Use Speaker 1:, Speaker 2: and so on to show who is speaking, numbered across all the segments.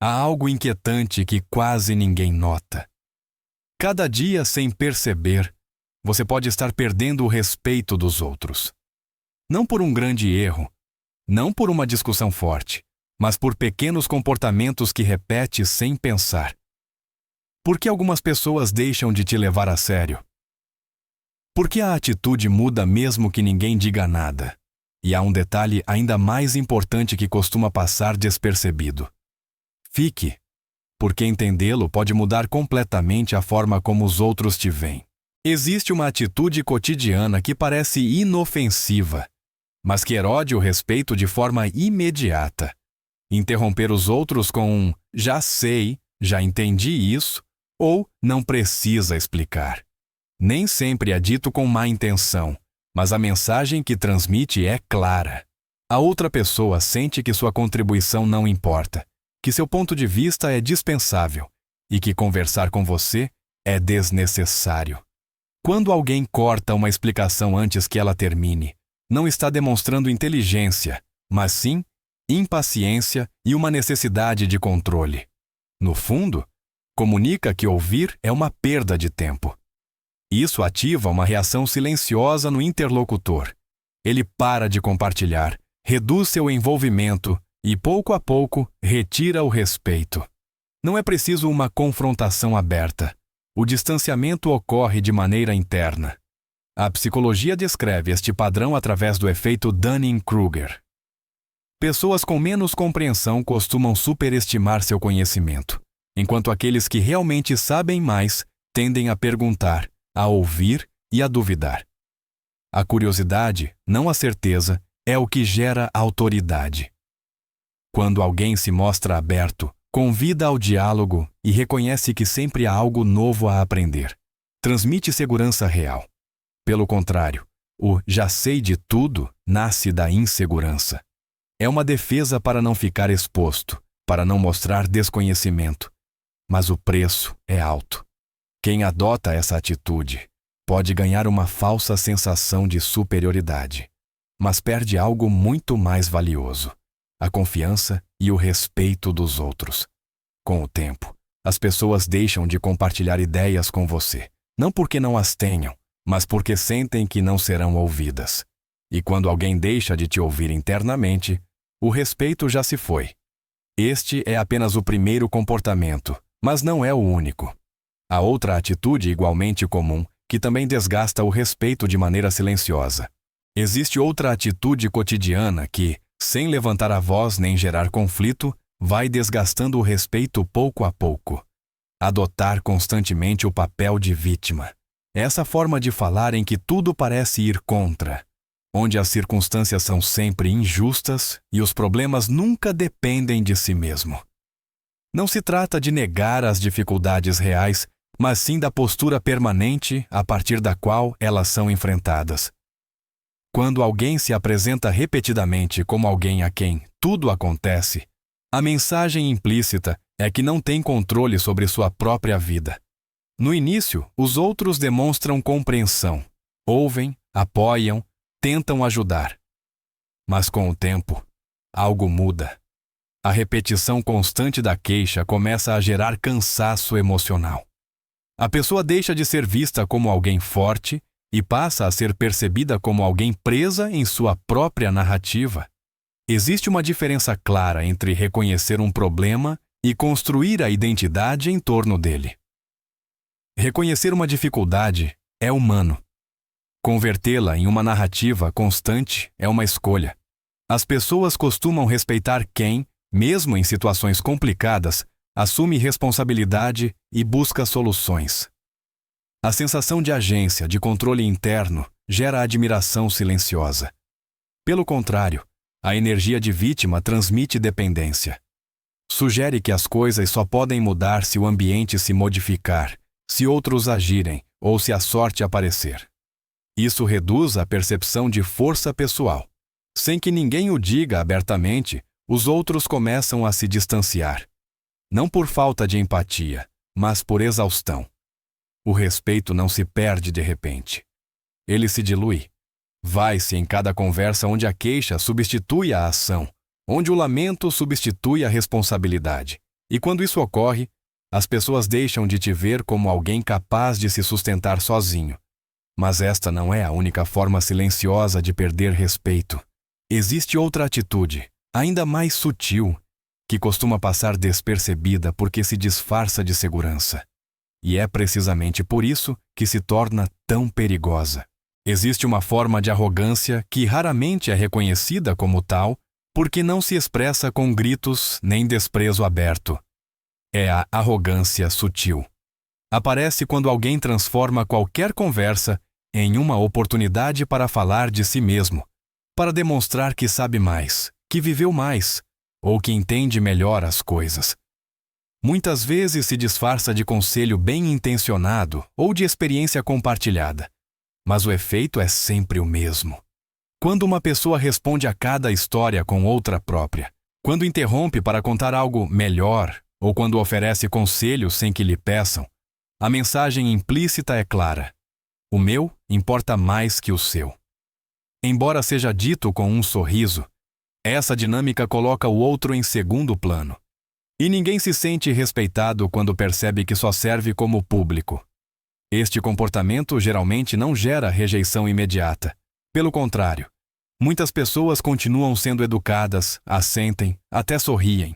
Speaker 1: há algo inquietante que quase ninguém nota. Cada dia, sem perceber, você pode estar perdendo o respeito dos outros. Não por um grande erro, não por uma discussão forte, mas por pequenos comportamentos que repete sem pensar. Por que algumas pessoas deixam de te levar a sério? Por que a atitude muda mesmo que ninguém diga nada? E há um detalhe ainda mais importante que costuma passar despercebido. Fique, porque entendê-lo pode mudar completamente a forma como os outros te veem. Existe uma atitude cotidiana que parece inofensiva, mas que erode o respeito de forma imediata. Interromper os outros com um "já sei, já entendi isso" ou "não precisa explicar". Nem sempre é dito com má intenção, mas a mensagem que transmite é clara. A outra pessoa sente que sua contribuição não importa, que seu ponto de vista é dispensável e que conversar com você é desnecessário. Quando alguém corta uma explicação antes que ela termine, não está demonstrando inteligência, mas sim impaciência e uma necessidade de controle. No fundo, comunica que ouvir é uma perda de tempo. Isso ativa uma reação silenciosa no interlocutor. Ele para de compartilhar, reduz seu envolvimento e, pouco a pouco, retira o respeito. Não é preciso uma confrontação aberta. O distanciamento ocorre de maneira interna. A psicologia descreve este padrão através do efeito Dunning-Kruger. Pessoas com menos compreensão costumam superestimar seu conhecimento, enquanto aqueles que realmente sabem mais tendem a perguntar, a ouvir e a duvidar. A curiosidade, não a certeza, é o que gera autoridade. Quando alguém se mostra aberto, convida ao diálogo e reconhece que sempre há algo novo a aprender, transmite segurança real. Pelo contrário, o "já sei de tudo" nasce da insegurança. É uma defesa para não ficar exposto, para não mostrar desconhecimento. Mas o preço é alto. Quem adota essa atitude pode ganhar uma falsa sensação de superioridade, mas perde algo muito mais valioso: a confiança e o respeito dos outros. Com o tempo, as pessoas deixam de compartilhar ideias com você, não porque não as tenham, mas porque sentem que não serão ouvidas. E quando alguém deixa de te ouvir internamente, o respeito já se foi. Este é apenas o primeiro comportamento, mas não é o único. Há outra atitude igualmente comum, que também desgasta o respeito de maneira silenciosa. Existe outra atitude cotidiana que, sem levantar a voz nem gerar conflito, vai desgastando o respeito pouco a pouco. Adotar constantemente o papel de vítima. Essa forma de falar em que tudo parece ir contra, onde as circunstâncias são sempre injustas e os problemas nunca dependem de si mesmo. Não se trata de negar as dificuldades reais, mas sim da postura permanente a partir da qual elas são enfrentadas. Quando alguém se apresenta repetidamente como alguém a quem tudo acontece, a mensagem implícita é que não tem controle sobre sua própria vida. No início, os outros demonstram compreensão, ouvem, apoiam, tentam ajudar. Mas com o tempo, algo muda. A repetição constante da queixa começa a gerar cansaço emocional. A pessoa deixa de ser vista como alguém forte e passa a ser percebida como alguém presa em sua própria narrativa. Existe uma diferença clara entre reconhecer um problema e construir a identidade em torno dele. Reconhecer uma dificuldade é humano. Convertê-la em uma narrativa constante é uma escolha. As pessoas costumam respeitar quem, mesmo em situações complicadas, assume responsabilidade e busca soluções. A sensação de agência, de controle interno, gera admiração silenciosa. Pelo contrário, a energia de vítima transmite dependência. Sugere que as coisas só podem mudar se o ambiente se modificar, se outros agirem ou se a sorte aparecer. Isso reduz a percepção de força pessoal. Sem que ninguém o diga abertamente, os outros começam a se distanciar. Não por falta de empatia, mas por exaustão. O respeito não se perde de repente. Ele se dilui. Vai-se em cada conversa onde a queixa substitui a ação, onde o lamento substitui a responsabilidade, E quando isso ocorre, as pessoas deixam de te ver como alguém capaz de se sustentar sozinho. Mas esta não é a única forma silenciosa de perder respeito. Existe outra atitude, ainda mais sutil, que costuma passar despercebida porque se disfarça de segurança. E é precisamente por isso que se torna tão perigosa. Existe uma forma de arrogância que raramente é reconhecida como tal, porque não se expressa com gritos nem desprezo aberto. É a arrogância sutil. Aparece quando alguém transforma qualquer conversa em uma oportunidade para falar de si mesmo, para demonstrar que sabe mais, que viveu mais, ou que entende melhor as coisas. Muitas vezes se disfarça de conselho bem intencionado ou de experiência compartilhada, mas o efeito é sempre o mesmo. Quando uma pessoa responde a cada história com outra própria, quando interrompe para contar algo melhor, ou quando oferece conselhos sem que lhe peçam, a mensagem implícita é clara: o meu importa mais que o seu. Embora seja dito com um sorriso, essa dinâmica coloca o outro em segundo plano. E ninguém se sente respeitado quando percebe que só serve como público. Este comportamento geralmente não gera rejeição imediata. Pelo contrário, muitas pessoas continuam sendo educadas, assentem, até sorriem.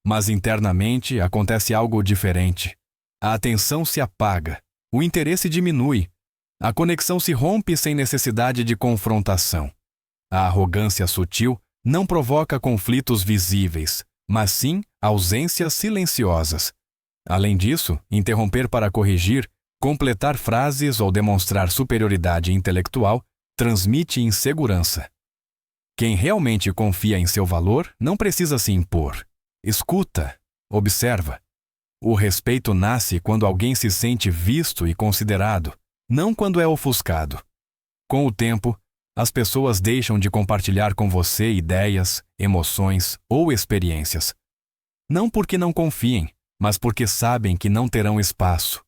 Speaker 1: Mas internamente acontece algo diferente. A atenção se apaga, o interesse diminui, a conexão se rompe sem necessidade de confrontação. A arrogância sutil não provoca conflitos visíveis, mas sim ausências silenciosas. Além disso, interromper para corrigir, completar frases ou demonstrar superioridade intelectual transmite insegurança. Quem realmente confia em seu valor não precisa se impor. Escuta, observa. O respeito nasce quando alguém se sente visto e considerado, não quando é ofuscado. Com o tempo, as pessoas deixam de compartilhar com você ideias, emoções ou experiências. Não porque não confiem, mas porque sabem que não terão espaço.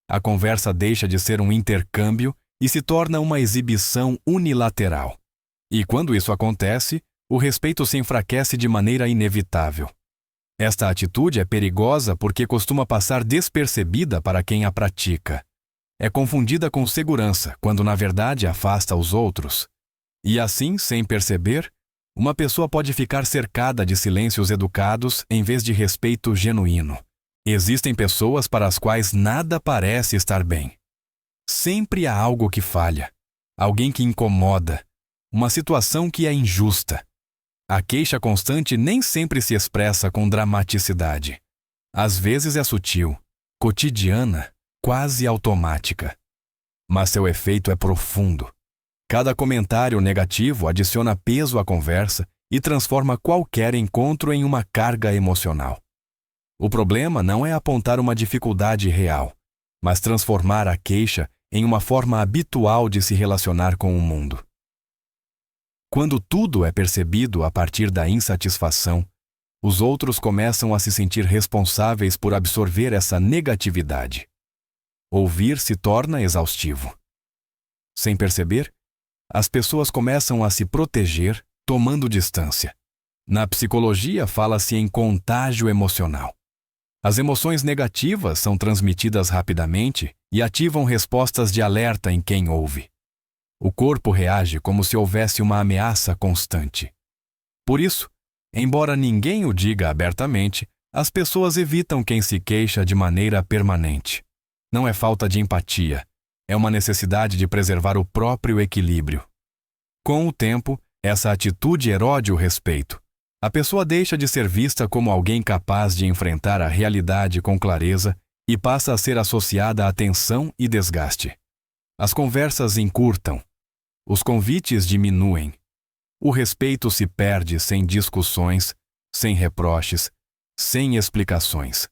Speaker 1: A conversa deixa de ser um intercâmbio e se torna uma exibição unilateral. E quando isso acontece, o respeito se enfraquece de maneira inevitável. Esta atitude é perigosa porque costuma passar despercebida para quem a pratica. É confundida com segurança, quando na verdade afasta os outros. E assim, sem perceber, uma pessoa pode ficar cercada de silêncios educados em vez de respeito genuíno. Existem pessoas para as quais nada parece estar bem. Sempre há algo que falha, alguém que incomoda, uma situação que é injusta. A queixa constante nem sempre se expressa com dramaticidade. Às vezes é sutil, cotidiana, quase automática. Mas seu efeito é profundo. Cada comentário negativo adiciona peso à conversa e transforma qualquer encontro em uma carga emocional. O problema não é apontar uma dificuldade real, mas transformar a queixa em uma forma habitual de se relacionar com o mundo. Quando tudo é percebido a partir da insatisfação, os outros começam a se sentir responsáveis por absorver essa negatividade. Ouvir se torna exaustivo. Sem perceber, as pessoas começam a se proteger, tomando distância. Na psicologia, fala-se em contágio emocional. As emoções negativas são transmitidas rapidamente e ativam respostas de alerta em quem ouve. O corpo reage como se houvesse uma ameaça constante. Por isso, embora ninguém o diga abertamente, as pessoas evitam quem se queixa de maneira permanente. Não é falta de empatia, é uma necessidade de preservar o próprio equilíbrio. Com o tempo, essa atitude erode o respeito. A pessoa deixa de ser vista como alguém capaz de enfrentar a realidade com clareza e passa a ser associada a tensão e desgaste. As conversas encurtam. Os convites diminuem. O respeito se perde sem discussões, sem reproches, sem explicações.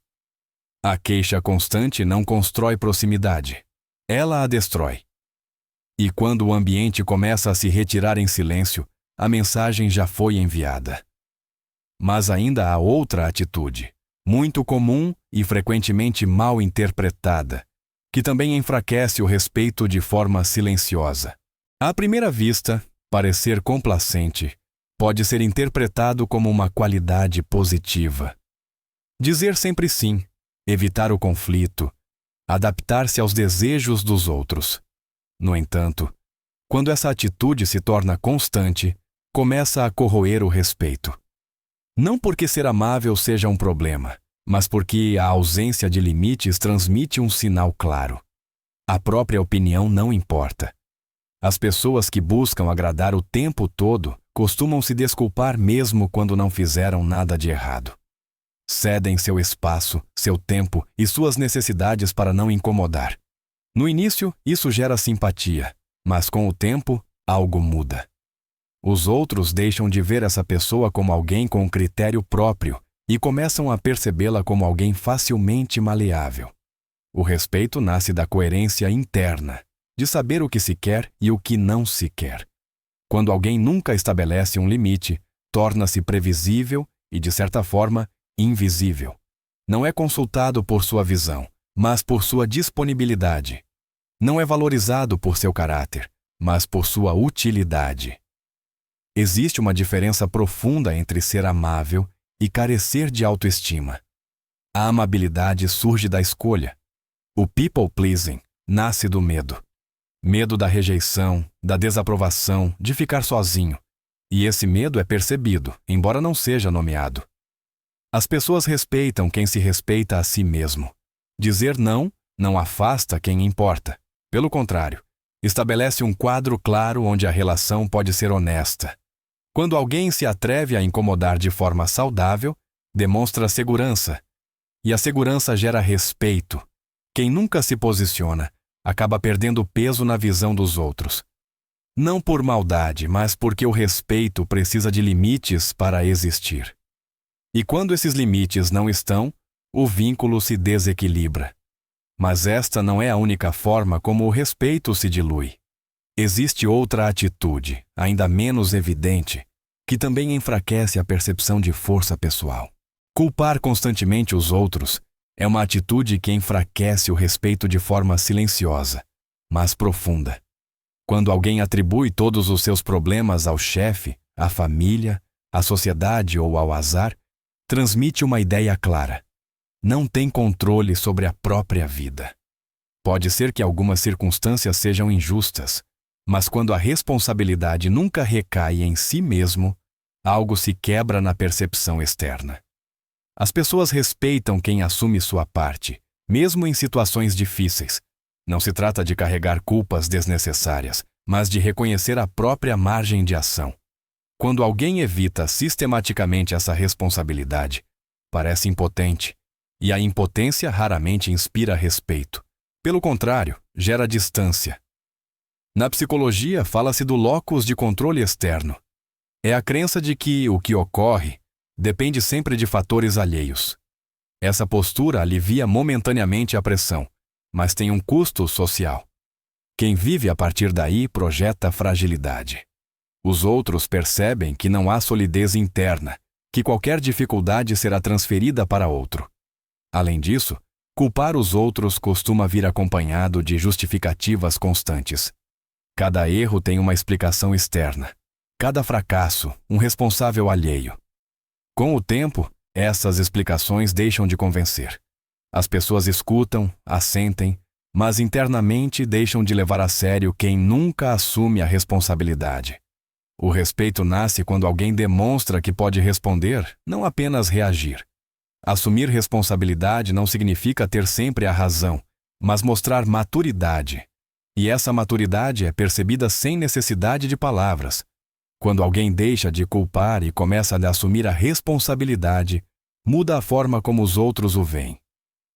Speaker 1: A queixa constante não constrói proximidade. Ela a destrói. E quando o ambiente começa a se retirar em silêncio, a mensagem já foi enviada. Mas ainda há outra atitude, muito comum e frequentemente mal interpretada, que também enfraquece o respeito de forma silenciosa. À primeira vista, parecer complacente pode ser interpretado como uma qualidade positiva. Dizer sempre sim, evitar o conflito, adaptar-se aos desejos dos outros. No entanto, quando essa atitude se torna constante, começa a corroer o respeito. Não porque ser amável seja um problema, mas porque a ausência de limites transmite um sinal claro. A própria opinião não importa. As pessoas que buscam agradar o tempo todo costumam se desculpar mesmo quando não fizeram nada de errado. Cedem seu espaço, seu tempo e suas necessidades para não incomodar. No início, isso gera simpatia, mas com o tempo, algo muda. Os outros deixam de ver essa pessoa como alguém com critério próprio e começam a percebê-la como alguém facilmente maleável. O respeito nasce da coerência interna, de saber o que se quer e o que não se quer. Quando alguém nunca estabelece um limite, torna-se previsível e, de certa forma, invisível. Não é consultado por sua visão, mas por sua disponibilidade. Não é valorizado por seu caráter, mas por sua utilidade. Existe uma diferença profunda entre ser amável e carecer de autoestima. A amabilidade surge da escolha. O people pleasing nasce do medo. Medo da rejeição, da desaprovação, de ficar sozinho. E esse medo é percebido, embora não seja nomeado. As pessoas respeitam quem se respeita a si mesmo. Dizer não afasta quem importa. Pelo contrário, estabelece um quadro claro onde a relação pode ser honesta. Quando alguém se atreve a incomodar de forma saudável, demonstra segurança. E a segurança gera respeito. Quem nunca se posiciona acaba perdendo peso na visão dos outros. Não por maldade, mas porque o respeito precisa de limites para existir. E quando esses limites não estão, o vínculo se desequilibra. Mas esta não é a única forma como o respeito se dilui. Existe outra atitude, ainda menos evidente, que também enfraquece a percepção de força pessoal. Culpar constantemente os outros é uma atitude que enfraquece o respeito de forma silenciosa, mas profunda. Quando alguém atribui todos os seus problemas ao chefe, à família, à sociedade ou ao azar, transmite uma ideia clara. Não tem controle sobre a própria vida. Pode ser que algumas circunstâncias sejam injustas, mas quando a responsabilidade nunca recai em si mesmo, algo se quebra na percepção externa. As pessoas respeitam quem assume sua parte, mesmo em situações difíceis. Não se trata de carregar culpas desnecessárias, mas de reconhecer a própria margem de ação. Quando alguém evita sistematicamente essa responsabilidade, parece impotente, e a impotência raramente inspira respeito. Pelo contrário, gera distância. Na psicologia, fala-se do locus de controle externo. É a crença de que o que ocorre depende sempre de fatores alheios. Essa postura alivia momentaneamente a pressão, mas tem um custo social. Quem vive a partir daí projeta fragilidade. Os outros percebem que não há solidez interna, que qualquer dificuldade será transferida para outro. Além disso, culpar os outros costuma vir acompanhado de justificativas constantes. Cada erro tem uma explicação externa. Cada fracasso, um responsável alheio. Com o tempo, essas explicações deixam de convencer. As pessoas escutam, assentem, mas internamente deixam de levar a sério quem nunca assume a responsabilidade. O respeito nasce quando alguém demonstra que pode responder, não apenas reagir. Assumir responsabilidade não significa ter sempre a razão, mas mostrar maturidade. E essa maturidade é percebida sem necessidade de palavras. Quando alguém deixa de culpar e começa a assumir a responsabilidade, muda a forma como os outros o veem.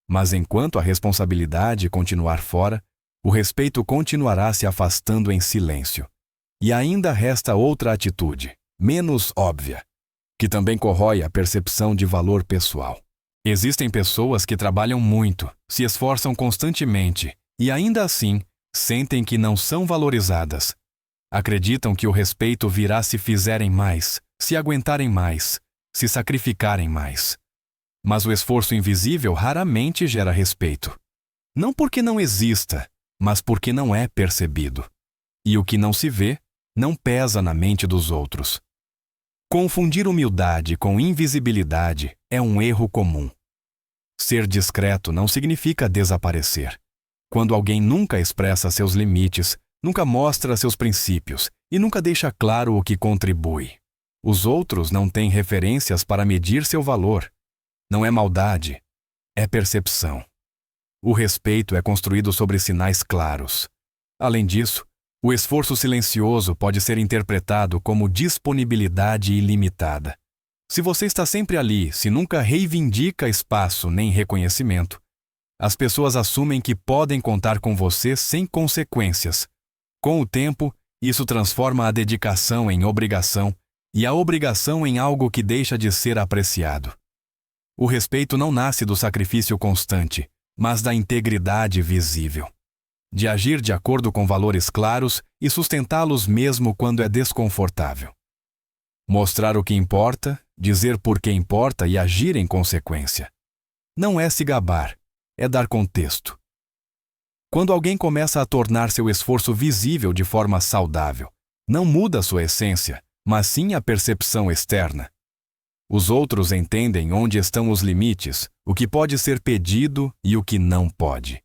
Speaker 1: Mas enquanto a responsabilidade continuar fora, o respeito continuará se afastando em silêncio. E ainda resta outra atitude, menos óbvia, que também corrói a percepção de valor pessoal. Existem pessoas que trabalham muito, se esforçam constantemente e ainda assim sentem que não são valorizadas. Acreditam que o respeito virá se fizerem mais, se aguentarem mais, se sacrificarem mais. Mas o esforço invisível raramente gera respeito. Não porque não exista, mas porque não é percebido. E o que não se vê, não pesa na mente dos outros. Confundir humildade com invisibilidade é um erro comum. Ser discreto não significa desaparecer. Quando alguém nunca expressa seus limites, nunca mostra seus princípios e nunca deixa claro o que contribui. Os outros não têm referências para medir seu valor. Não é maldade, é percepção. O respeito é construído sobre sinais claros. Além disso, o esforço silencioso pode ser interpretado como disponibilidade ilimitada. Se você está sempre ali, se nunca reivindica espaço nem reconhecimento, as pessoas assumem que podem contar com você sem consequências. Com o tempo, isso transforma a dedicação em obrigação e a obrigação em algo que deixa de ser apreciado. O respeito não nasce do sacrifício constante, mas da integridade visível. De agir de acordo com valores claros e sustentá-los mesmo quando é desconfortável. Mostrar o que importa, dizer por que importa e agir em consequência. Não é se gabar, é dar contexto. Quando alguém começa a tornar seu esforço visível de forma saudável, não muda sua essência, mas sim a percepção externa. Os outros entendem onde estão os limites, o que pode ser pedido e o que não pode.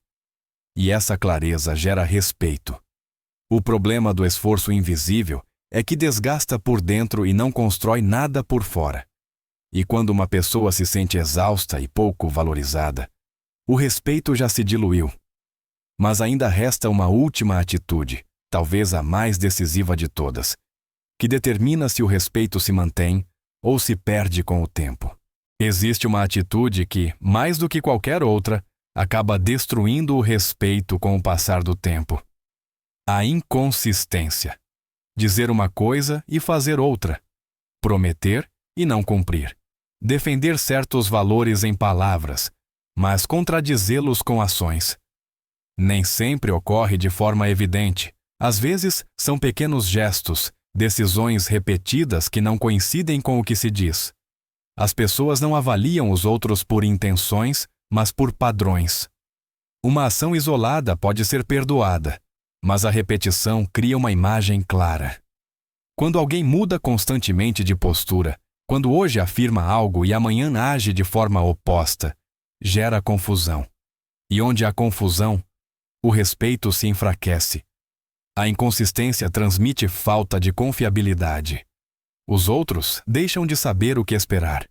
Speaker 1: E essa clareza gera respeito. O problema do esforço invisível é que desgasta por dentro e não constrói nada por fora. E quando uma pessoa se sente exausta e pouco valorizada, o respeito já se diluiu. Mas ainda resta uma última atitude, talvez a mais decisiva de todas, que determina se o respeito se mantém ou se perde com o tempo. Existe uma atitude que, mais do que qualquer outra, acaba destruindo o respeito com o passar do tempo. A inconsistência. Dizer uma coisa e fazer outra. Prometer e não cumprir. Defender certos valores em palavras, mas contradizê-los com ações. Nem sempre ocorre de forma evidente. Às vezes, são pequenos gestos, decisões repetidas que não coincidem com o que se diz. As pessoas não avaliam os outros por intenções, mas por padrões. Uma ação isolada pode ser perdoada, mas a repetição cria uma imagem clara. Quando alguém muda constantemente de postura, quando hoje afirma algo e amanhã age de forma oposta, gera confusão. E onde há confusão, o respeito se enfraquece. A inconsistência transmite falta de confiabilidade. Os outros deixam de saber o que esperar.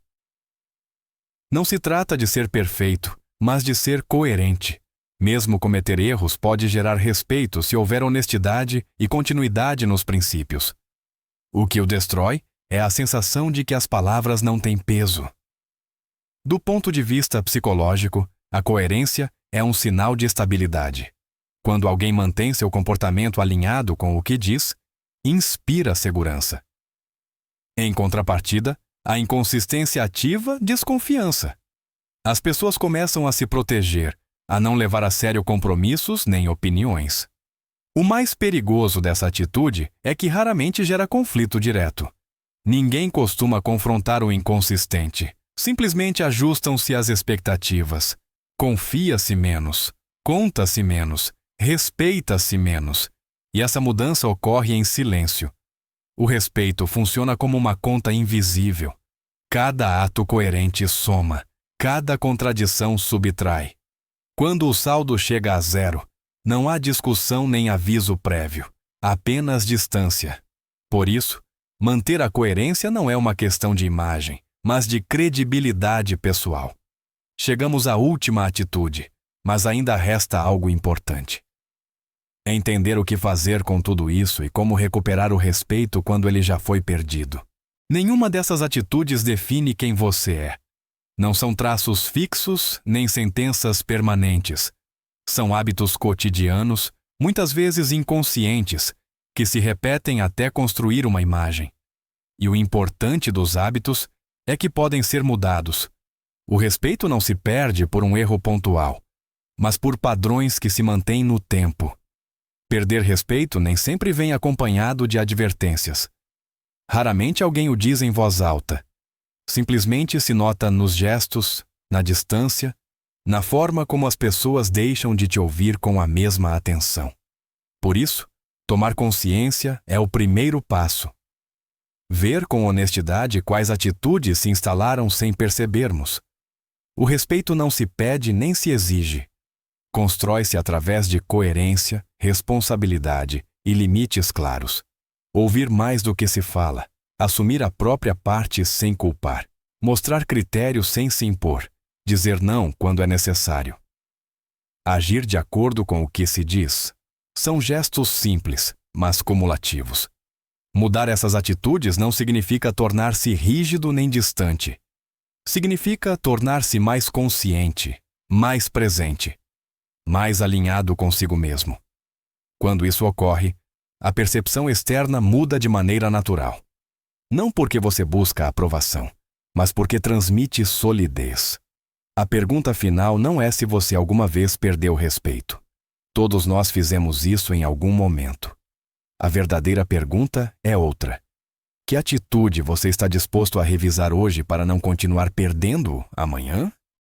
Speaker 1: Não se trata de ser perfeito, mas de ser coerente. Mesmo cometer erros pode gerar respeito se houver honestidade e continuidade nos princípios. O que o destrói é a sensação de que as palavras não têm peso. Do ponto de vista psicológico, a coerência é um sinal de estabilidade. Quando alguém mantém seu comportamento alinhado com o que diz, inspira segurança. Em contrapartida, a inconsistência ativa desconfiança. As pessoas começam a se proteger, a não levar a sério compromissos nem opiniões. O mais perigoso dessa atitude é que raramente gera conflito direto. Ninguém costuma confrontar o inconsistente. Simplesmente ajustam-se às expectativas. Confia-se menos, conta-se menos, respeita-se menos. E essa mudança ocorre em silêncio. O respeito funciona como uma conta invisível. Cada ato coerente soma, cada contradição subtrai. Quando o saldo chega a zero, não há discussão nem aviso prévio, apenas distância. Por isso, manter a coerência não é uma questão de imagem, mas de credibilidade pessoal. Chegamos à última atitude, mas ainda resta algo importante. Entender o que fazer com tudo isso e como recuperar o respeito quando ele já foi perdido. Nenhuma dessas atitudes define quem você é. Não são traços fixos nem sentenças permanentes. São hábitos cotidianos, muitas vezes inconscientes, que se repetem até construir uma imagem. E o importante dos hábitos é que podem ser mudados. O respeito não se perde por um erro pontual, mas por padrões que se mantêm no tempo. Perder respeito nem sempre vem acompanhado de advertências. Raramente alguém o diz em voz alta. Simplesmente se nota nos gestos, na distância, na forma como as pessoas deixam de te ouvir com a mesma atenção. Por isso, tomar consciência é o primeiro passo. Ver com honestidade quais atitudes se instalaram sem percebermos. O respeito não se pede nem se exige. Constrói-se através de coerência, responsabilidade e limites claros. Ouvir mais do que se fala, assumir a própria parte sem culpar, mostrar critério sem se impor, dizer não quando é necessário. Agir de acordo com o que se diz. São gestos simples, mas cumulativos. Mudar essas atitudes não significa tornar-se rígido nem distante. Significa tornar-se mais consciente, mais presente, mais alinhado consigo mesmo. Quando isso ocorre, a percepção externa muda de maneira natural. Não porque você busca aprovação, mas porque transmite solidez. A pergunta final não é se você alguma vez perdeu respeito. Todos nós fizemos isso em algum momento. A verdadeira pergunta é outra. Que atitude você está disposto a revisar hoje para não continuar perdendo amanhã?